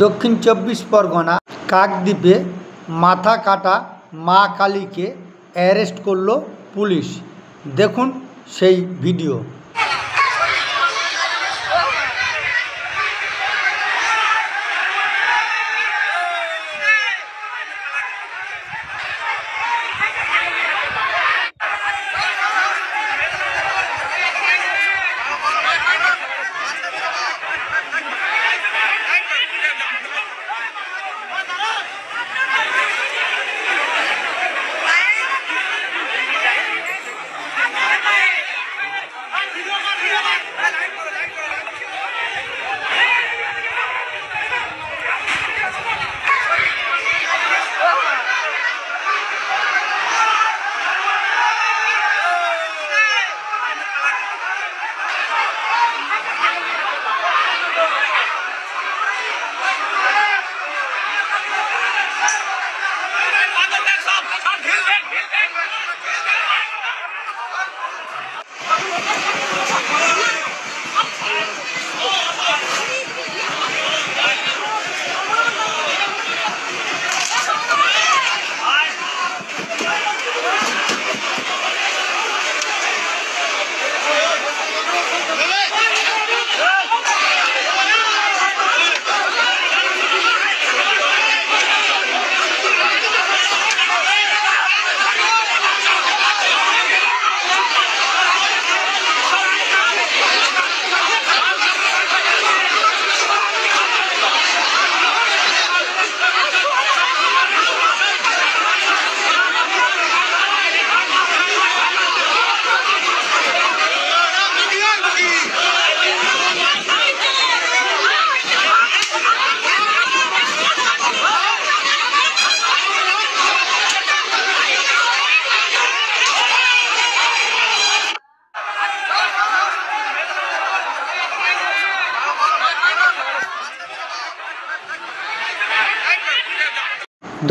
দক্ষিণ চব্বিশ পরগনা কাকদ্বীপে মাথা কাটা মা কালীকে অ্যারেস্ট করল পুলিশ। দেখুন সেই ভিডিও।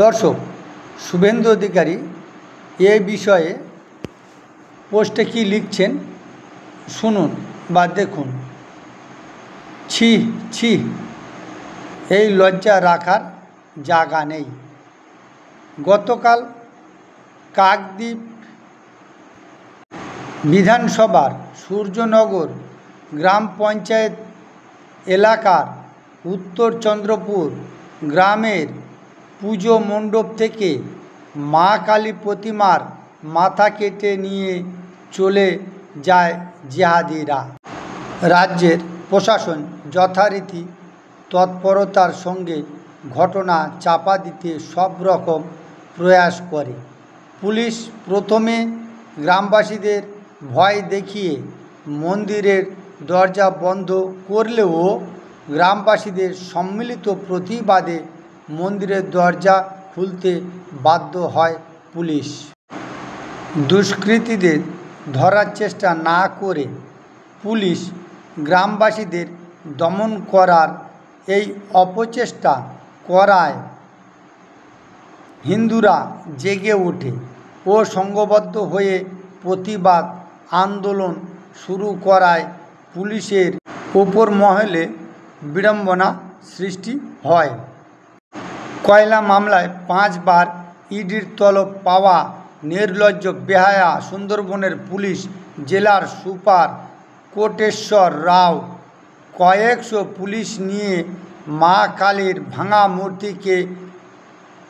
দর্শক, শুভেন্দু অধিকারী এই বিষয়ে পোস্টে কি লিখছেন শুনুন বা দেখুন। ছি ছি, এই লজ্জা রাখার জায়গা নেই। গতকাল কাকদ্বীপ বিধানসভার সূর্যনগর গ্রাম পঞ্চায়েত এলাকার উত্তর চন্দ্রপুর গ্রামের পুজো মণ্ডপ থেকে মা কালী প্রতিমার মাথা কেটে নিয়ে চলে যায় জিহাদিরা। রাজ্যের প্রশাসন যথারীতি তৎপরতার সঙ্গে ঘটনা চাপা দিতে সব রকম প্রয়াস করে। পুলিশ প্রথমে গ্রামবাসীদের ভয় দেখিয়ে মন্দিরের দরজা বন্ধ করলেও গ্রামবাসীদের সম্মিলিত প্রতিবাদে মন্দিরের দরজা খুলতে বাধ্য হয় পুলিশ। দুষ্কৃতীদের ধরার চেষ্টা না করে পুলিশ গ্রামবাসীদের দমন করার এই অপচেষ্টা করায় হিন্দুরা জেগে ওঠে ও সংঘবদ্ধ হয়ে প্রতিবাদ আন্দোলন শুরু করায় পুলিশের ওপর মহলে বিড়ম্বনা সৃষ্টি হয়। কয়লা মামলায় 5 বার ইডির তলব পাওয়া নির্লজ্জ বেহায়া সুন্দরবনের পুলিশ জেলার সুপার কোটেশ্বর রাও কয়েকশো পুলিশ নিয়ে মা কালীর ভাঙা মূর্তিকে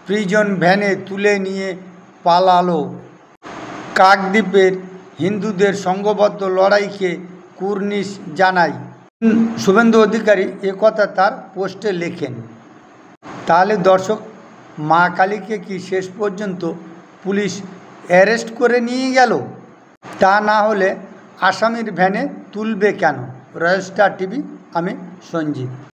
প্রিজন ভ্যানে তুলে নিয়ে পালালো। কাকদ্বীপের হিন্দুদের সংঘবদ্ধ লড়াইকে কুর্নিশ জানাই শুভেন্দু অধিকারী একথা তার পোস্টে লেখেন। তাহলে দর্শক, মা কালীকে কি শেষ পর্যন্ত পুলিশ অ্যারেস্ট করে নিয়ে গেল? তা না হলে আসামির ভ্যানে তুলবে কেন? রয়্যাল স্টার টিভি, আমি সঞ্জিত।